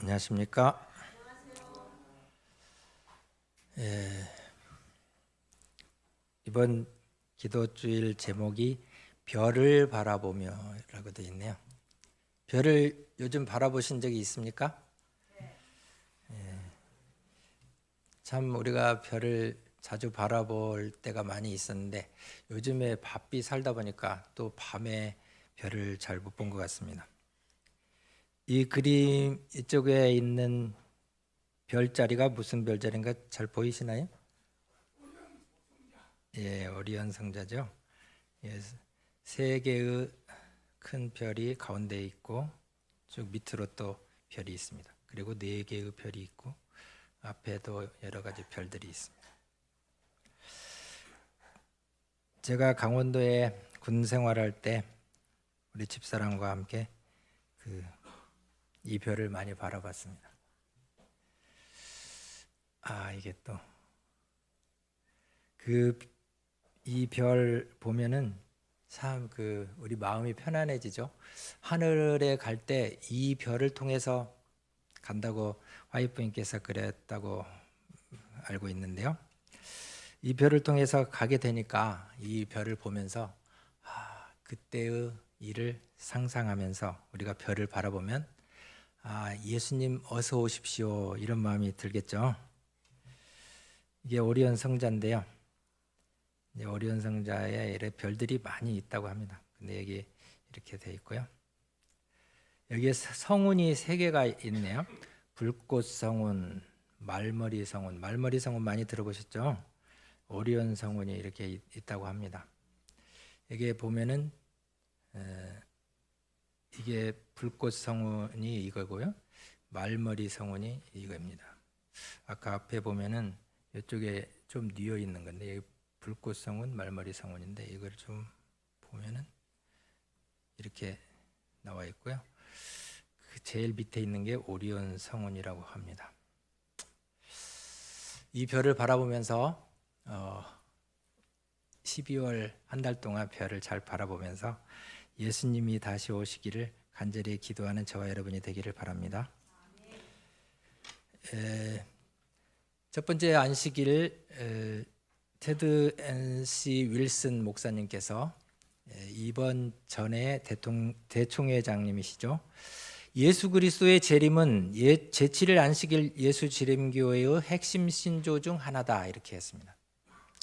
안녕하십니까? 이번 기도주일 제목이 별을 바라보며라고 되어 있네요. 별을 요즘 바라보신 적이 있습니까? 참 우리가 별을 자주 바라볼 때가 많이 있었는데 요즘에 바삐 살다 보니까 또 밤에 별을 잘 못 본 것 같습니다. 이 그림 이쪽에 있는 별자리가 무슨 별자리인가 잘 보이시나요? 예, 오리온 성자죠. 예, 세 개의 큰 별이 가운데 있고 쭉 밑으로 또 별이 있습니다. 그리고 네 개의 별이 있고 앞에도 여러 가지 별들이 있습니다. 제가 강원도에 군 생활할 때 우리 집사람과 함께 이 별을 많이 바라봤습니다. 이게 또 이 별 보면은 참 우리 마음이 편안해지죠. 하늘에 갈 때 이 별을 통해서 간다고 와이프님께서 그랬다고 알고 있는데요. 이 별을 통해서 가게 되니까 이 별을 보면서 그때의 일을 상상하면서 우리가 별을 바라보면 예수님 어서 오십시오 이런 마음이 들겠죠. 이게 오리온 성자인데요. 오리온 성자에 별들이 많이 있다고 합니다. 근데 여기 이렇게 돼 있고요. 여기에 성운이 세 개가 있네요. 불꽃 성운, 말머리 성운. 말머리 성운 많이 들어보셨죠? 오리온 성운이 이렇게 있다고 합니다. 여기에 보면은 이게 불꽃 성운이 이거고요. 말머리 성운이 이겁니다. 아까 앞에 보면은 이쪽에 좀 뉘어 있는 건데 여기 불꽃 성운, 말머리 성운인데 이걸 좀 보면은 이렇게 나와 있고요. 제일 밑에 있는 게 오리온 성운이라고 합니다. 이 별을 바라보면서 12월 한 달 동안 별을 잘 바라보면서 예수님이 다시 오시기를 간절히 기도하는 저와 여러분이 되기를 바랍니다. 첫 번째 안식일 테드 NC 윌슨 목사님께서 이번 전에 대총회장님이시죠. 예수 그리스도의 재림은 제7일 안식일 예수 재림교회의 핵심 신조 중 하나다 이렇게 했습니다.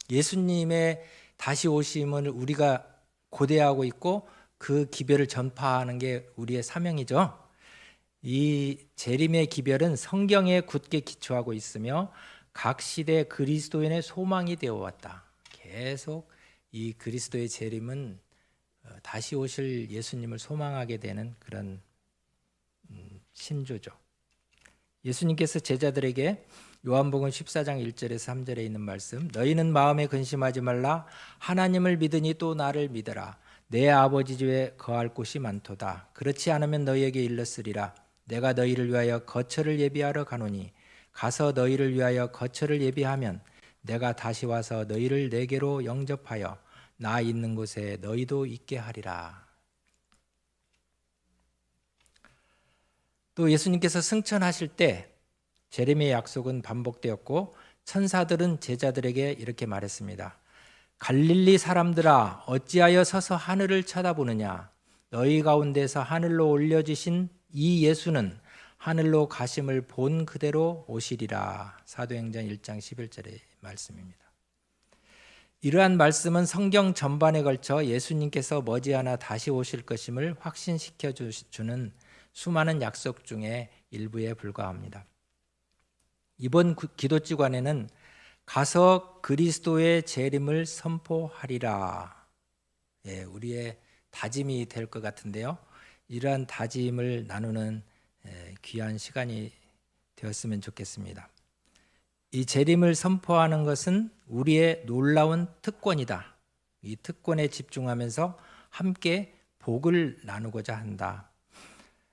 예수님의 다시 오심을 우리가 고대하고 있고 그 기별을 전파하는 게 우리의 사명이죠. 이 재림의 기별은 성경에 굳게 기초하고 있으며 각 시대 그리스도인의 소망이 되어 왔다. 계속 이 그리스도의 재림은 다시 오실 예수님을 소망하게 되는 그런 신조죠. 예수님께서 제자들에게 요한복음 14장 1절에서 3절에 있는 말씀, 너희는 마음에 근심하지 말라. 하나님을 믿으니 또 나를 믿어라. 내 아버지 집에 거할 곳이 많도다. 그렇지 않으면 너희에게 일렀으리라. 내가 너희를 위하여 거처를 예비하러 가노니 가서 너희를 위하여 거처를 예비하면 내가 다시 와서 너희를 내게로 영접하여 나 있는 곳에 너희도 있게 하리라. 또 예수님께서 승천하실 때 재림의 약속은 반복되었고 천사들은 제자들에게 이렇게 말했습니다. 갈릴리 사람들아 어찌하여 서서 하늘을 쳐다보느냐. 너희 가운데서 하늘로 올려지신 이 예수는 하늘로 가심을 본 그대로 오시리라. 사도행전 1장 11절의 말씀입니다. 이러한 말씀은 성경 전반에 걸쳐 예수님께서 머지않아 다시 오실 것임을 확신시켜 주는 수많은 약속 중에 일부에 불과합니다. 이번 기도주간에는 가서 그리스도의 재림을 선포하리라. 우리의 다짐이 될 것 같은데요. 이러한 다짐을 나누는 귀한 시간이 되었으면 좋겠습니다. 이 재림을 선포하는 것은 우리의 놀라운 특권이다. 이 특권에 집중하면서 함께 복을 나누고자 한다.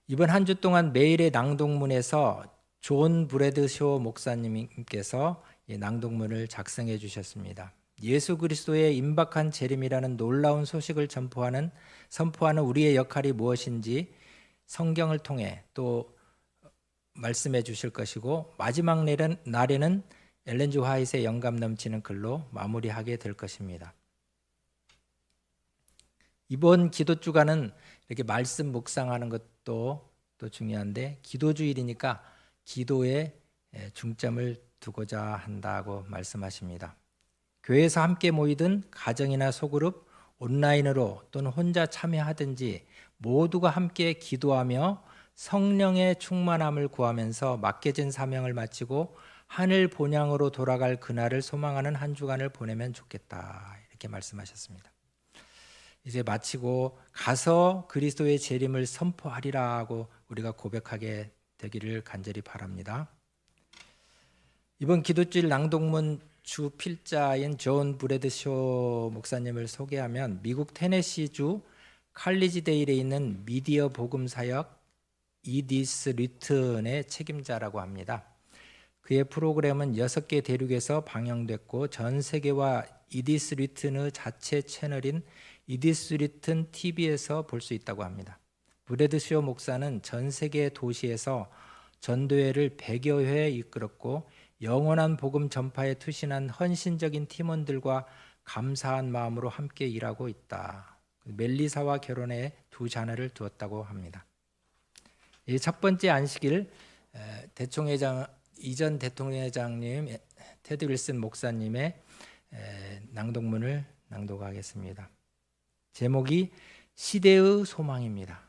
이번 한 주 동안 매일의 낭독문에서 존 브래드쇼 목사님께서 이 낭독문을 작성해 주셨습니다. 예수 그리스도의 임박한 재림이라는 놀라운 소식을 선포하는 우리의 역할이 무엇인지 성경을 통해 또 말씀해 주실 것이고 마지막 날에는 엘렌 주 화이트의 영감 넘치는 글로 마무리하게 될 것입니다. 이번 기도 주간은 이렇게 말씀 묵상하는 것도 또 중요한데 기도주일이니까 기도에 중점을 두고자 한다고 말씀하십니다. 교회에서 함께 모이든 가정이나 소그룹, 온라인으로 또는 혼자 참여하든지 모두가 함께 기도하며 성령의 충만함을 구하면서 맡겨진 사명을 마치고 하늘 본향으로 돌아갈 그날을 소망하는 한 주간을 보내면 좋겠다, 이렇게 말씀하셨습니다. 이제 마치고 가서 그리스도의 재림을 선포하리라 하고 우리가 고백하게 되기를 간절히 바랍니다. 이번 기도주일 낭독문 주 필자인 존 브래드쇼 목사님을 소개하면 미국 테네시주 칼리지데일에 있는 미디어 복음 사역 이디스 리튼의 책임자라고 합니다. 그의 프로그램은 6개 대륙에서 방영됐고 전 세계와 이디스 리튼의 자체 채널인 이디스 리튼 TV에서 볼 수 있다고 합니다. 브래드쇼 목사는 전 세계 도시에서 전도회를 100여 회 이끌었고 영원한 복음 전파에 투신한 헌신적인 팀원들과 감사한 마음으로 함께 일하고 있다. 멜리사와 결혼해 2 자녀를 두었다고 합니다. 이 첫 번째 안식일 이전 대통령회장님 테드 윌슨 목사님의 낭독문을 낭독하겠습니다. 제목이 시대의 소망입니다.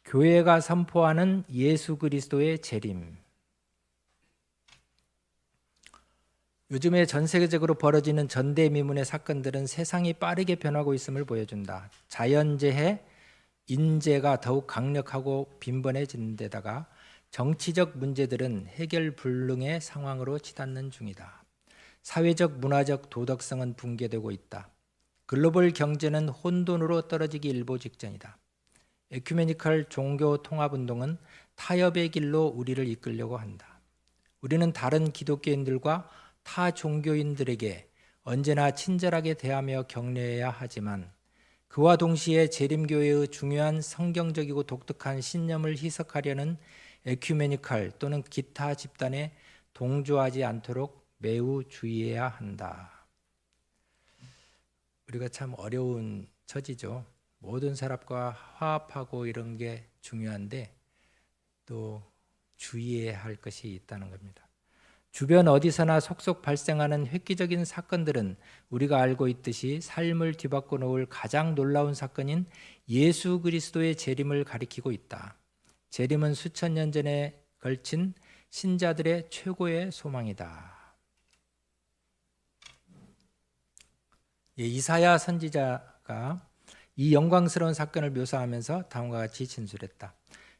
교회가 선포하는 예수 그리스도의 재림. 요즘에 전 세계적으로 벌어지는 전대미문의 사건들은 세상이 빠르게 변하고 있음을 보여준다. 자연재해, 인재가 더욱 강력하고 빈번해지는 데다가 정치적 문제들은 해결 불능의 상황으로 치닫는 중이다. 사회적, 문화적 도덕성은 붕괴되고 있다. 글로벌 경제는 혼돈으로 떨어지기 일보 직전이다. 에큐메니컬 종교 통합운동은 타협의 길로 우리를 이끌려고 한다. 우리는 다른 기독교인들과 타 종교인들에게 언제나 친절하게 대하며 격려해야 하지만 그와 동시에 재림교회의 중요한 성경적이고 독특한 신념을 희석하려는 에큐메니컬 또는 기타 집단에 동조하지 않도록 매우 주의해야 한다. 우리가 참 어려운 처지죠. 모든 사람과 화합하고 이런 게 중요한데 또 주의해야 할 것이 있다는 겁니다. 주변 어디서나 속속 발생하는 획기적인 사건들은 우리가 알고 있듯이 삶을 뒤바꿔 놓을 가장 놀라운 사건인 예수 그리스도의 재림을 가리키고 있다. 재림은 수천 년 전에 걸친 신자들의 최고의 소망이다. 이사야 선지자가 이 영광스러운 사건을 묘사하면서 다음과 같이 진술했다.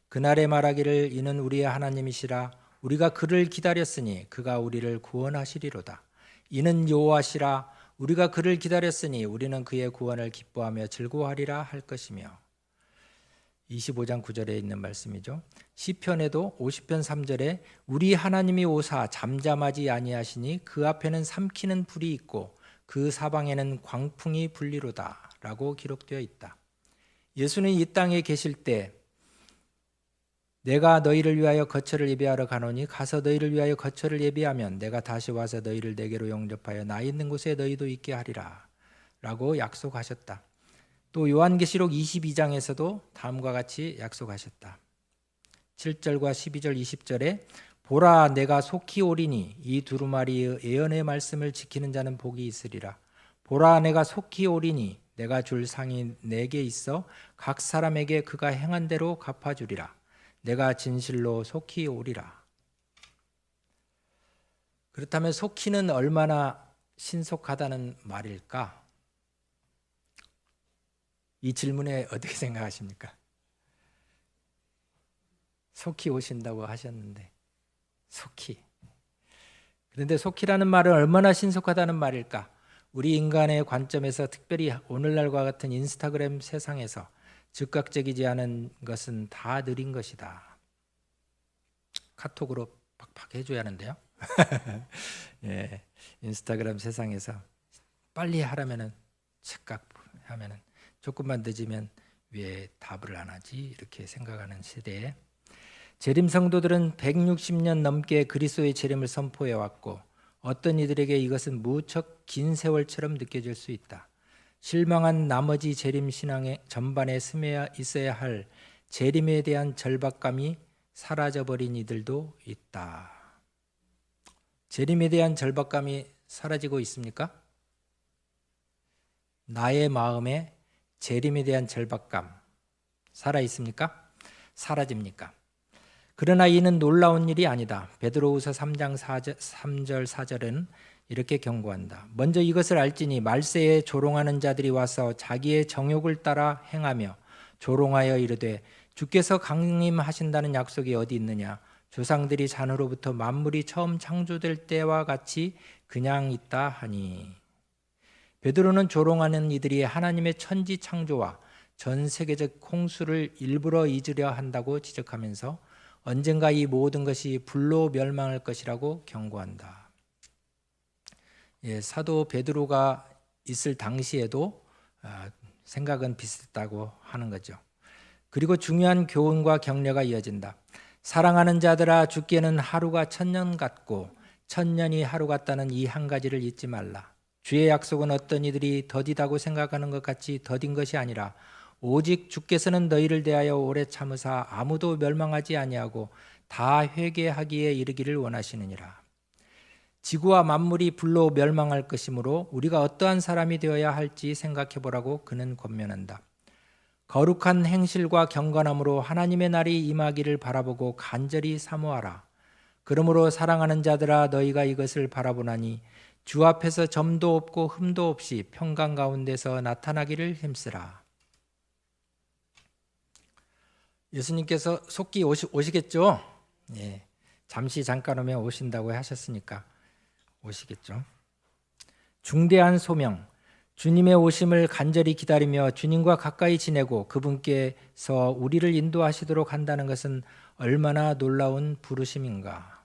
그날에 말하기를 이는 우리의 하나님이시라. 우리가 그를 기다렸으니 그가 우리를 구원하시리로다. 이는 여호와시라. 우리가 그를 기다렸으니 우리는 그의 구원을 기뻐하며 즐거워하리라 할 것이며. 25장 9절에 있는 말씀이죠. 시편에도 50편 3절에 우리 하나님이 오사 잠잠하지 아니하시니 그 앞에는 삼키는 불이 있고 그 사방에는 광풍이 불리로다 라고 기록되어 있다. 예수는 이 땅에 계실 때 내가 너희를 위하여 거처를 예비하러 가노니 가서 너희를 위하여 거처를 예비하면 내가 다시 와서 너희를 내게로 영접하여 나 있는 곳에 너희도 있게 하리라 라고 약속하셨다. 또 요한계시록 22장에서도 다음과 같이 약속하셨다. 7절과 12절 20절에 보라 내가 속히 오리니 이 두루마리의 예언의 말씀을 지키는 자는 복이 있으리라. 보라 내가 속히 오리니 내가 줄 상이 내게 있어 각 사람에게 그가 행한 대로 갚아주리라. 내가 진실로 속히 오리라. 그렇다면 속히는 얼마나 신속하다는 말일까? 이 질문에 어떻게 생각하십니까? 속히 오신다고 하셨는데 속히. 그런데 속히라는 말은 얼마나 신속하다는 말일까? 우리 인간의 관점에서 특별히 오늘날과 같은 인스타그램 세상에서 즉각적이지 않은 것은 다 느린 것이다. 카톡으로 팍팍 해줘야 하는데요. 예, 인스타그램 세상에서 빨리 하라면은 즉각 하면은 조금만 늦으면 왜 답을 안 하지? 이렇게 생각하는 시대에 재림 성도들은 160년 넘게 그리스도의 재림을 선포해 왔고 어떤 이들에게 이것은 무척 긴 세월처럼 느껴질 수 있다. 실망한 나머지 재림 신앙의 전반에 스며 있어야 할 재림에 대한 절박감이 사라져버린 이들도 있다. 재림에 대한 절박감이 사라지고 있습니까? 나의 마음에 재림에 대한 절박감 살아 있습니까? 사라집니까? 그러나 이는 놀라운 일이 아니다. 베드로후서 3장 3절 4절은 이렇게 경고한다. 먼저 이것을 알지니 말세에 조롱하는 자들이 와서 자기의 정욕을 따라 행하며 조롱하여 이르되 주께서 강림하신다는 약속이 어디 있느냐? 조상들이 잔으로부터 만물이 처음 창조될 때와 같이 그냥 있다 하니. 베드로는 조롱하는 이들이 하나님의 천지 창조와 전 세계적 홍수를 일부러 잊으려 한다고 지적하면서 언젠가 이 모든 것이 불로 멸망할 것이라고 경고한다. 사도 베드로가 있을 당시에도 생각은 비슷하다고 하는 거죠. 그리고 중요한 교훈과 격려가 이어진다. 사랑하는 자들아, 주께는 하루가 천년 같고 천년이 하루 같다는 이 한 가지를 잊지 말라. 주의 약속은 어떤 이들이 더디다고 생각하는 것 같이 더딘 것이 아니라 오직 주께서는 너희를 대하여 오래 참으사 아무도 멸망하지 아니하고 다 회개하기에 이르기를 원하시느니라. 지구와 만물이 불로 멸망할 것이므로 우리가 어떠한 사람이 되어야 할지 생각해 보라고 그는 권면한다. 거룩한 행실과 경건함으로 하나님의 날이 임하기를 바라보고 간절히 사모하라. 그러므로 사랑하는 자들아, 너희가 이것을 바라보나니 주 앞에서 점도 없고 흠도 없이 평강 가운데서 나타나기를 힘쓰라. 예수님께서 속기 오시겠죠? 잠시 잠깐 오면 오신다고 하셨으니까 오시겠죠. 중대한 소명, 주님의 오심을 간절히 기다리며 주님과 가까이 지내고 그분께서 우리를 인도하시도록 한다는 것은 얼마나 놀라운 부르심인가.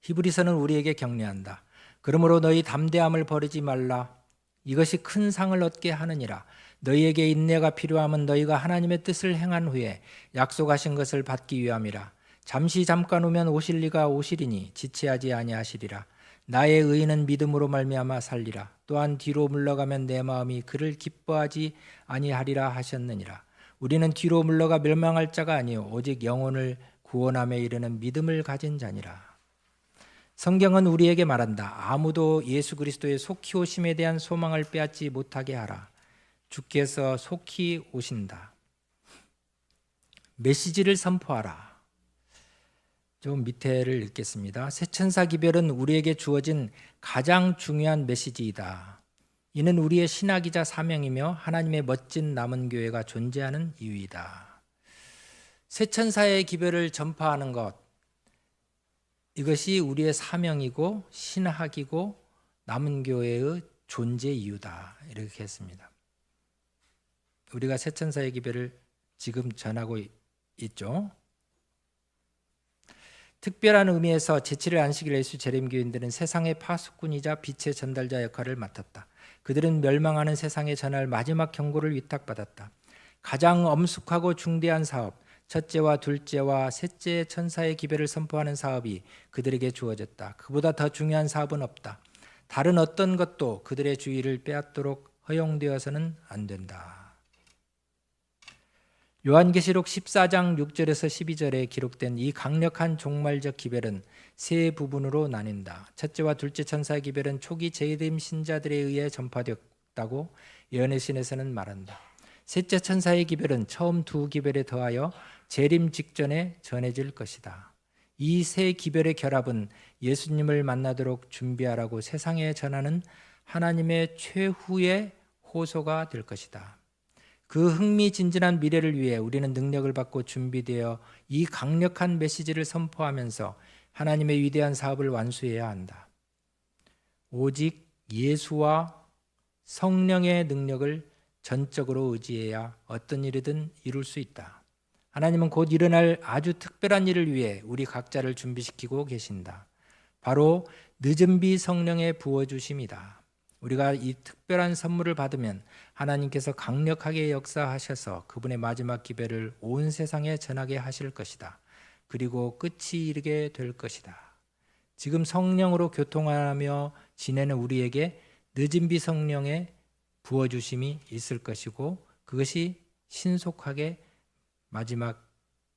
히브리서는 우리에게 격려한다. 그러므로 너희 담대함을 버리지 말라. 이것이 큰 상을 얻게 하느니라. 너희에게 인내가 필요함은 너희가 하나님의 뜻을 행한 후에 약속하신 것을 받기 위함이라. 잠시 잠깐 오면 오실 리가 오시리니 지체하지 아니하시리라. 나의 의인은 믿음으로 말미암아 살리라. 또한 뒤로 물러가면 내 마음이 그를 기뻐하지 아니하리라 하셨느니라. 우리는 뒤로 물러가 멸망할 자가 아니요 오직 영혼을 구원함에 이르는 믿음을 가진 자니라. 성경은 우리에게 말한다. 아무도 예수 그리스도의 속히 오심에 대한 소망을 빼앗지 못하게 하라. 주께서 속히 오신다. 메시지를 선포하라. 좀 밑에를 읽겠습니다. 새천사 기별은 우리에게 주어진 가장 중요한 메시지이다. 이는 우리의 신학이자 사명이며 하나님의 멋진 남은 교회가 존재하는 이유이다. 새천사의 기별을 전파하는 것, 이것이 우리의 사명이고 신학이고 남은 교회의 존재 이유다. 이렇게 했습니다. 우리가 새천사의 기별을 지금 전하고 있죠. 특별한 의미에서 제7일 안식일 예수 재림교인들은 세상의 파수꾼이자 빛의 전달자 역할을 맡았다. 그들은 멸망하는 세상에 전할 마지막 경고를 위탁받았다. 가장 엄숙하고 중대한 사업, 첫째와 둘째와 셋째 천사의 기별을 선포하는 사업이 그들에게 주어졌다. 그보다 더 중요한 사업은 없다. 다른 어떤 것도 그들의 주의를 빼앗도록 허용되어서는 안 된다. 요한계시록 14장 6절에서 12절에 기록된 이 강력한 종말적 기별은 세 부분으로 나뉜다. 첫째와 둘째 천사의 기별은 초기 재림 신자들에 의해 전파되었다고 예언의 신에서는 말한다. 셋째 천사의 기별은 처음 두 기별에 더하여 재림 직전에 전해질 것이다. 이 세 기별의 결합은 예수님을 만나도록 준비하라고 세상에 전하는 하나님의 최후의 호소가 될 것이다. 그 흥미진진한 미래를 위해 우리는 능력을 받고 준비되어 이 강력한 메시지를 선포하면서 하나님의 위대한 사업을 완수해야 한다. 오직 예수와 성령의 능력을 전적으로 의지해야 어떤 일이든 이룰 수 있다. 하나님은 곧 일어날 아주 특별한 일을 위해 우리 각자를 준비시키고 계신다. 바로 늦은 비 성령의 부어주심이다. 우리가 이 특별한 선물을 받으면 하나님께서 강력하게 역사하셔서 그분의 마지막 기별을 온 세상에 전하게 하실 것이다. 그리고 끝이 이르게 될 것이다. 지금 성령으로 교통하며 지내는 우리에게 늦은 비 성령의 부어주심이 있을 것이고 그것이 신속하게 마지막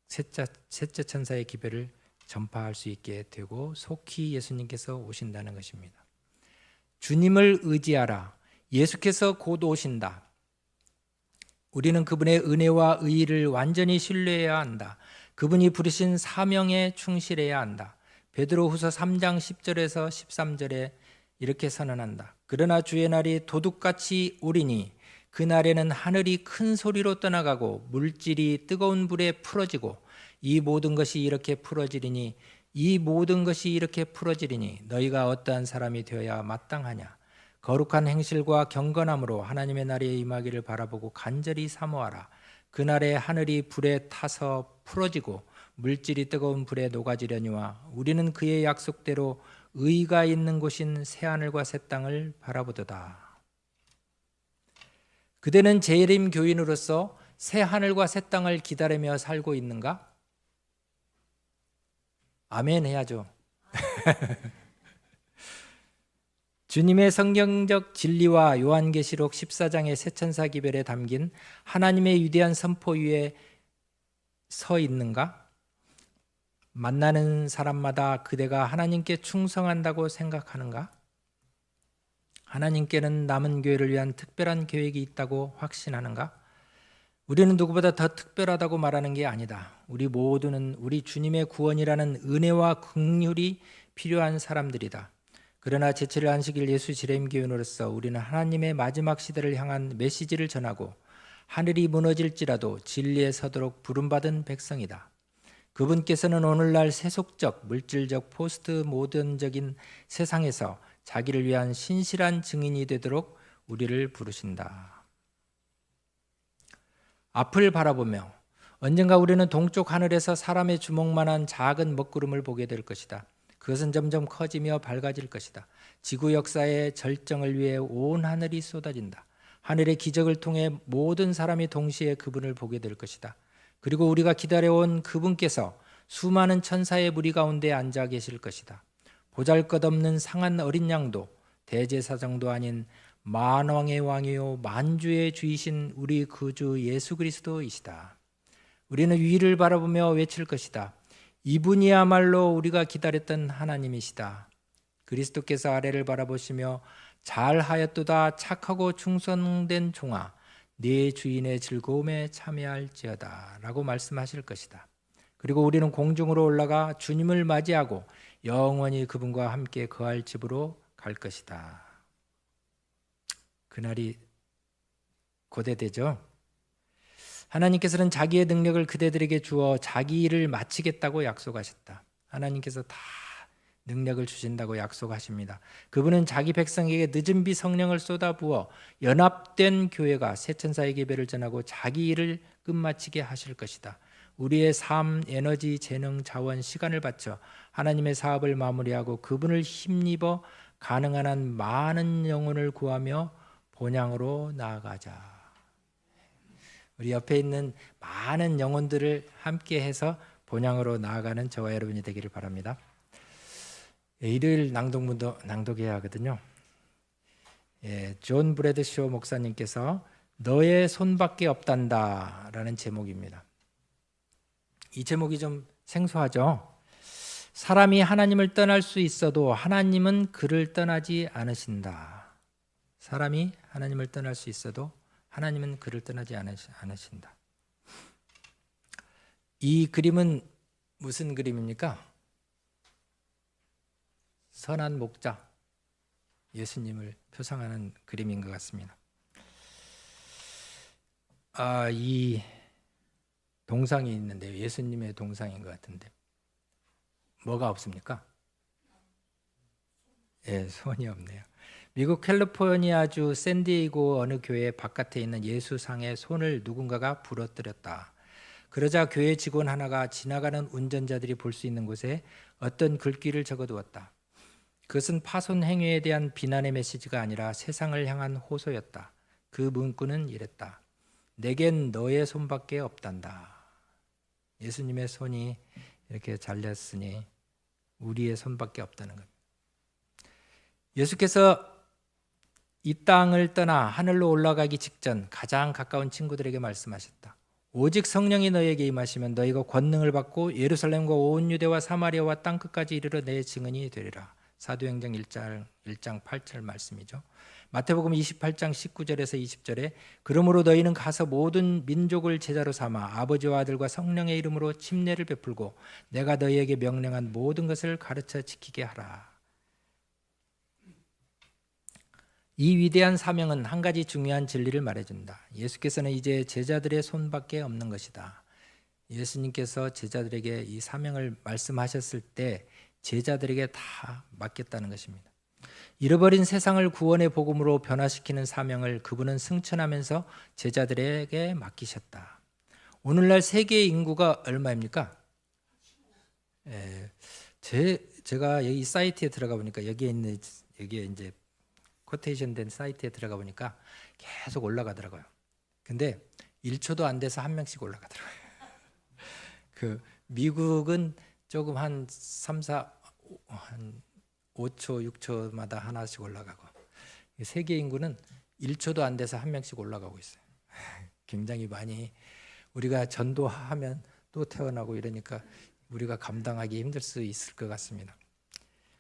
셋째 천사의 기별을 전파할 수 있게 되고 속히 예수님께서 오신다는 것입니다. 주님을 의지하라. 예수께서 곧 오신다. 우리는 그분의 은혜와 의의를 완전히 신뢰해야 한다. 그분이 부르신 사명에 충실해야 한다. 베드로후서 3장 10절에서 13절에 이렇게 선언한다. 그러나 주의 날이 도둑같이 오리니 그날에는 하늘이 큰 소리로 떠나가고 물질이 뜨거운 불에 풀어지고 이 모든 것이 이렇게 풀어지리니 너희가 어떠한 사람이 되어야 마땅하냐. 거룩한 행실과 경건함으로 하나님의 날에 임하기를 바라보고 간절히 사모하라. 그날에 하늘이 불에 타서 풀어지고 물질이 뜨거운 불에 녹아지려니와 우리는 그의 약속대로 의가 있는 곳인 새하늘과 새 땅을 바라보도다. 그대는 재림 교인으로서 새하늘과 새 땅을 기다리며 살고 있는가? 아멘 해야죠. 주님의 성경적 진리와 요한계시록 14장의 새 천사 기별에 담긴 하나님의 위대한 선포 위에 서 있는가? 만나는 사람마다 그대가 하나님께 충성한다고 생각하는가? 하나님께는 남은 교회를 위한 특별한 계획이 있다고 확신하는가? 우리는 누구보다 더 특별하다고 말하는 게 아니다. 우리 모두는 우리 주님의 구원이라는 은혜와 긍휼이 필요한 사람들이다. 그러나 제7일 안식일 예수 재림교인으로서 우리는 하나님의 마지막 시대를 향한 메시지를 전하고 하늘이 무너질지라도 진리에 서도록 부름받은 백성이다. 그분께서는 오늘날 세속적, 물질적, 포스트 모던적인 세상에서 자기를 위한 신실한 증인이 되도록 우리를 부르신다. 앞을 바라보며 언젠가 우리는 동쪽 하늘에서 사람의 주먹만한 작은 먹구름을 보게 될 것이다. 그것은 점점 커지며 밝아질 것이다. 지구 역사의 절정을 위해 온 하늘이 쏟아진다. 하늘의 기적을 통해 모든 사람이 동시에 그분을 보게 될 것이다. 그리고 우리가 기다려온 그분께서 수많은 천사의 무리 가운데 앉아 계실 것이다. 보잘것없는 상한 어린 양도 대제사장도 아닌 만왕의 왕이요 만주의 주이신 우리 구주 예수 그리스도이시다. 우리는 위를 바라보며 외칠 것이다. 이분이야말로 우리가 기다렸던 하나님이시다. 그리스도께서 아래를 바라보시며 잘하였도다 착하고 충성된 종아 네 주인의 즐거움에 참여할지어다 라고 말씀하실 것이다. 그리고 우리는 공중으로 올라가 주님을 맞이하고 영원히 그분과 함께 거할 집으로 갈 것이다. 그날이 고대되죠. 하나님께서는 자기의 능력을 그대들에게 주어 자기 일을 마치겠다고 약속하셨다. 하나님께서 다 능력을 주신다고 약속하십니다. 그분은 자기 백성에게 늦은 비 성령을 쏟아부어 연합된 교회가 새 천사의 계배를 전하고 자기 일을 끝마치게 하실 것이다. 우리의 삶, 에너지, 재능, 자원, 시간을 바쳐 하나님의 사업을 마무리하고 그분을 힘입어 가능한 한 많은 영혼을 구하며 본향으로 나아가자. 우리 옆에 있는 많은 영혼들을 함께해서 본향으로 나아가는 저와 여러분이 되기를 바랍니다. 일요일 낭독문도 낭독해야 하거든요. 존 브래드쇼 목사님께서 너의 손밖에 없단다 라는 제목입니다. 이 제목이 좀 생소하죠? 사람이 하나님을 떠날 수 있어도 하나님은 그를 떠나지 않으신다. 사람이 하나님을 떠날 수 있어도 하나님은 그를 떠나지 않으신다. 이 그림은 무슨 그림입니까? 선한 목자, 예수님을 표상하는 그림인 것 같습니다. 이 동상이 있는데요. 예수님의 동상인 것 같은데 뭐가 없습니까? 손이 없네요. 미국 캘리포니아주 샌디에이고 어느 교회 바깥에 있는 예수상에 손을 누군가가 부러뜨렸다. 그러자 교회 직원 하나가 지나가는 운전자들이 볼 수 있는 곳에 어떤 글귀를 적어두었다. 그것은 파손 행위에 대한 비난의 메시지가 아니라 세상을 향한 호소였다. 그 문구는 이랬다. 내겐 너의 손밖에 없단다. 예수님의 손이 이렇게 잘렸으니 우리의 손밖에 없다는 겁니다. 예수께서 이 땅을 떠나 하늘로 올라가기 직전 가장 가까운 친구들에게 말씀하셨다. 오직 성령이 너에게 임하시면 너희가 권능을 받고 예루살렘과 온 유대와 사마리아와 땅끝까지 이르러 내 증인이 되리라. 사도행전 1장 8절 말씀이죠. 마태복음 28장 19절에서 20절에 그러므로 너희는 가서 모든 민족을 제자로 삼아 아버지와 아들과 성령의 이름으로 침례를 베풀고 내가 너희에게 명령한 모든 것을 가르쳐 지키게 하라. 이 위대한 사명은 한 가지 중요한 진리를 말해준다. 예수께서는 이제 제자들의 손밖에 없는 것이다. 예수님께서 제자들에게 이 사명을 말씀하셨을 때 제자들에게 다 맡겼다는 것입니다. 잃어버린 세상을 구원의 복음으로 변화시키는 사명을 그분은 승천하면서 제자들에게 맡기셨다. 오늘날 세계 인구가 얼마입니까? 제가 여기 사이트에 들어가 보니까 여기에 이제 코테이션 된 사이트에 들어가 보니까 계속 올라가더라고요. 근데 1초도 안 돼서 한 명씩 올라가더라고요. 그 미국은 조금 한 3, 4, 한 5초, 6초마다 하나씩 올라가고 세계 인구는 1초도 안 돼서 한 명씩 올라가고 있어요. 굉장히 많이 우리가 전도하면 또 태어나고 이러니까 우리가 감당하기 힘들 수 있을 것 같습니다.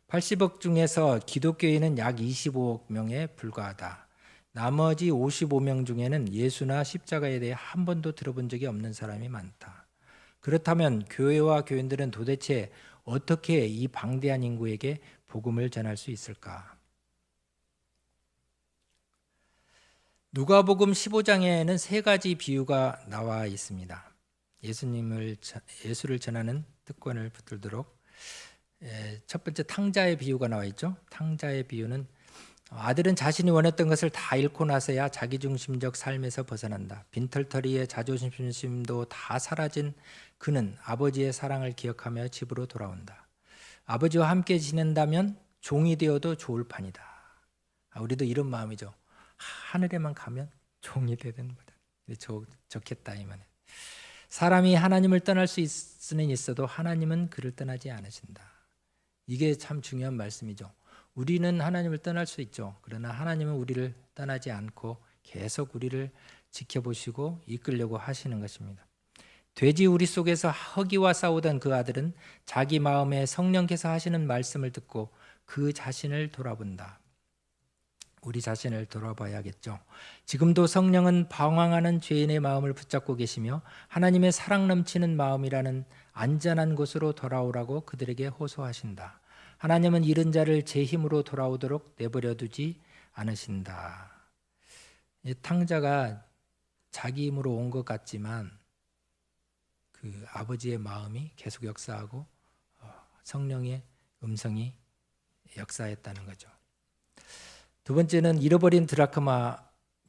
80억 중에서 기독교인은 약 25억 명에 불과하다. 나머지 55명 중에는 예수나 십자가에 대해 한 번도 들어본 적이 없는 사람이 많다. 그렇다면 교회와 교인들은 도대체 어떻게 이 방대한 인구에게 복음을 전할 수 있을까? 누가복음 15장에는 세 가지 비유가 나와 있습니다. 예수를 전하는 특권을 붙들도록 첫 번째 탕자의 비유가 나와 있죠. 탕자의 비유는 아들은 자신이 원했던 것을 다 잃고 나서야 자기중심적 삶에서 벗어난다. 빈털터리의 자존심도 다 사라진 그는 아버지의 사랑을 기억하며 집으로 돌아온다. 아버지와 함께 지낸다면 종이 되어도 좋을 판이다. 우리도 이런 마음이죠. 하늘에만 가면 종이 되는 거다. 좋겠다 이 말이에요. 사람이 하나님을 떠날 수 있으는 있어도 하나님은 그를 떠나지 않으신다. 이게 참 중요한 말씀이죠. 우리는 하나님을 떠날 수 있죠. 그러나 하나님은 우리를 떠나지 않고 계속 우리를 지켜보시고 이끌려고 하시는 것입니다. 돼지 우리 속에서 허기와 싸우던 그 아들은 자기 마음에 성령께서 하시는 말씀을 듣고 그 자신을 돌아본다. 우리 자신을 돌아봐야겠죠. 지금도 성령은 방황하는 죄인의 마음을 붙잡고 계시며 하나님의 사랑 넘치는 마음이라는 안전한 곳으로 돌아오라고 그들에게 호소하신다. 하나님은 잃은 자를 제 힘으로 돌아오도록 내버려 두지 않으신다. 이 탕자가 자기 힘으로 온 것 같지만 그 아버지의 마음이 계속 역사하고 성령의 음성이 역사했다는 거죠. 두 번째는 잃어버린 드라크마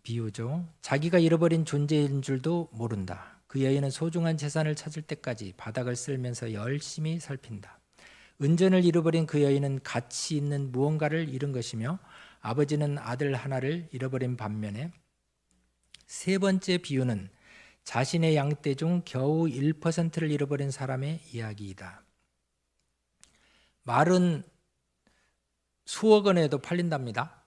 비유죠. 자기가 잃어버린 존재인 줄도 모른다. 그 여인은 소중한 재산을 찾을 때까지 바닥을 쓸면서 열심히 살핀다. 은전을 잃어버린 그 여인은 가치 있는 무언가를 잃은 것이며 아버지는 아들 하나를 잃어버린 반면에 세 번째 비유는 자신의 양떼 중 겨우 1%를 잃어버린 사람의 이야기이다. 말은 수억 원에도 팔린답니다.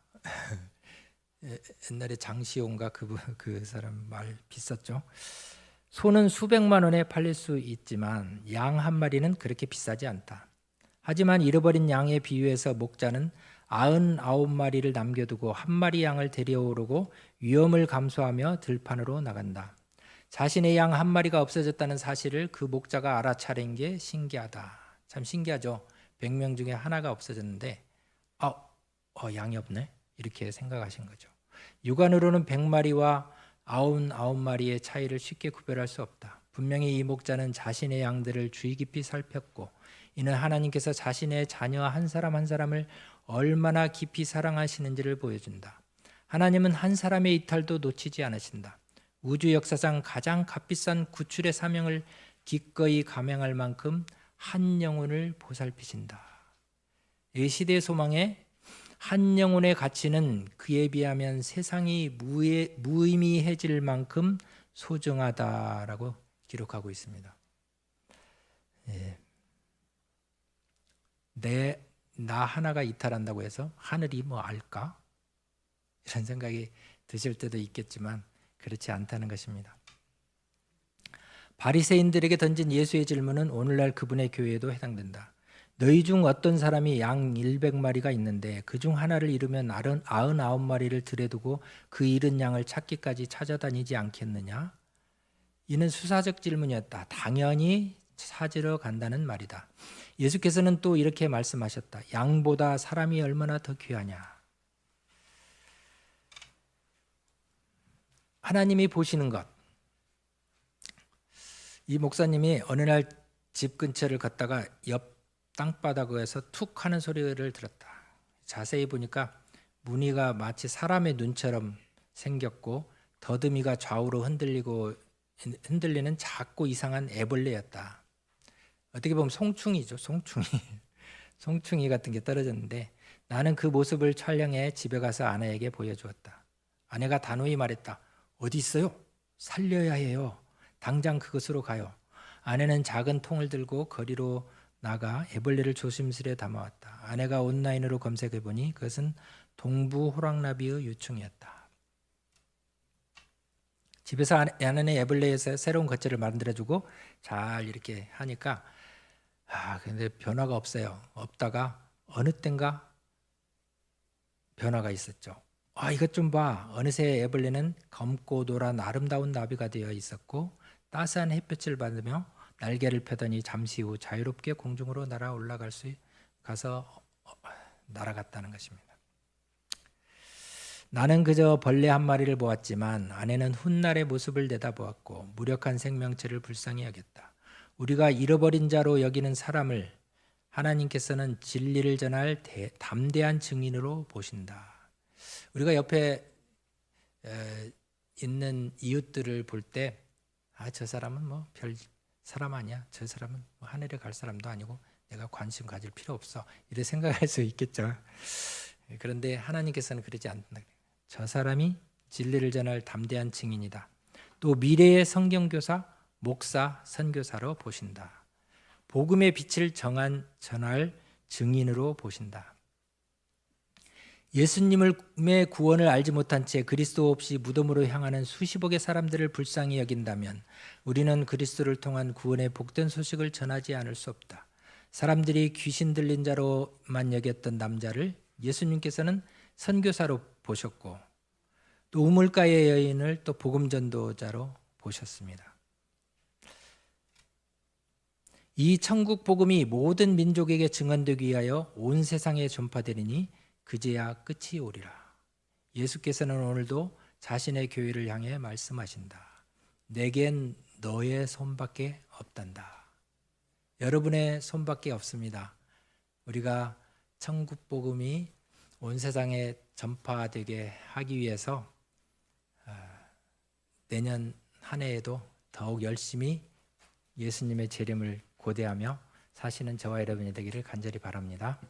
옛날에 장시호인가 그 사람 말 비쌌죠. 소는 수백만 원에 팔릴 수 있지만 양 한 마리는 그렇게 비싸지 않다. 하지만 잃어버린 양에 비유해서 목자는 99마리를 남겨두고 한 마리 양을 데려오려고 위험을 감수하며 들판으로 나간다. 자신의 양 한 마리가 없어졌다는 사실을 그 목자가 알아차린 게 신기하다. 참 신기하죠. 100명 중에 하나가 없어졌는데 양이 없네 이렇게 생각하신 거죠. 육안으로는 100마리와 99마리의 차이를 쉽게 구별할 수 없다. 분명히 이 목자는 자신의 양들을 주의 깊이 살폈고 이는 하나님께서 자신의 자녀 한 사람 한 사람을 얼마나 깊이 사랑하시는지를 보여준다. 하나님은 한 사람의 이탈도 놓치지 않으신다. 우주 역사상 가장 값비싼 구출의 사명을 기꺼이 감행할 만큼 한 영혼을 보살피신다. 이 시대의 소망에 한 영혼의 가치는 그에 비하면 세상이 무의미해질 만큼 소중하다라고 기록하고 있습니다. 예. 나 하나가 이탈한다고 해서 하늘이 뭐 알까? 이런 생각이 드실 때도 있겠지만 그렇지 않다는 것입니다. 바리새인들에게 던진 예수의 질문은 오늘날 그분의 교회에도 해당된다. 너희 중 어떤 사람이 양 100마리가 있는데 그중 하나를 잃으면 99마리를 들여두고 그 잃은 양을 찾기까지 찾아다니지 않겠느냐? 이는 수사적 질문이었다. 당연히 찾으러 간다는 말이다. 예수께서는 또 이렇게 말씀하셨다. 양보다 사람이 얼마나 더 귀하냐? 하나님이 보시는 것. 이 목사님이 어느 날 집 근처를 걷다가 옆 땅바닥에서 툭 하는 소리를 들었다. 자세히 보니까 무늬가 마치 사람의 눈처럼 생겼고 더듬이가 좌우로 흔들리는 작고 이상한 애벌레였다. 어떻게 보면 송충이죠. 송충이 같은 게 떨어졌는데 나는 그 모습을 촬영해 집에 가서 아내에게 보여주었다. 아내가 단호히 말했다. 어디 있어요? 살려야 해요. 당장 그것으로 가요. 아내는 작은 통을 들고 거리로 나가 애벌레를 조심스레 담아왔다. 아내가 온라인으로 검색해보니 그것은 동부 호랑나비의 유충이었다. 집에서 아내는 애벌레에서 새로운 겉절을 만들어주고 잘 이렇게 하니까 근데 변화가 없어요. 없다가 어느 땐가 변화가 있었죠. 이것 좀 봐. 어느새 애벌레는 검고 노란 아름다운 나비가 되어 있었고 따스한 햇볕을 받으며 날개를 펴더니 잠시 후 자유롭게 공중으로 날아올라갈 수 가서 날아갔다는 것입니다. 나는 그저 벌레 한 마리를 보았지만 아내는 훗날의 모습을 내다보았고 무력한 생명체를 불쌍히 여겼다. 우리가 잃어버린 자로 여기는 사람을 하나님께서는 진리를 전할 담대한 증인으로 보신다. 우리가 옆에 있는 이웃들을 볼 때 저 사람은 뭐 별 사람 아니야. 저 사람은 뭐 하늘에 갈 사람도 아니고 내가 관심 가질 필요 없어. 이렇게 생각할 수 있겠죠. 그런데 하나님께서는 그러지 않는다. 저 사람이 진리를 전할 담대한 증인이다. 또 미래의 성경교사, 목사, 선교사로 보신다. 복음의 빛을 전할 증인으로 보신다. 예수님의 구원을 알지 못한 채 그리스도 없이 무덤으로 향하는 수십억의 사람들을 불쌍히 여긴다면 우리는 그리스도를 통한 구원의 복된 소식을 전하지 않을 수 없다. 사람들이 귀신 들린 자로만 여겼던 남자를 예수님께서는 선교사로 보셨고 또 우물가의 여인을 또 복음 전도자로 보셨습니다. 이 천국 복음이 모든 민족에게 증언되기 위하여 온 세상에 전파되리니 그제야 끝이 오리라. 예수께서는 오늘도 자신의 교회를 향해 말씀하신다. 내겐 너의 손밖에 없단다. 여러분의 손밖에 없습니다. 우리가 천국 복음이 온 세상에 전파되게 하기 위해서 내년 한 해에도 더욱 열심히 예수님의 재림을 고대하며 사시는 저와 여러분이 되기를 간절히 바랍니다.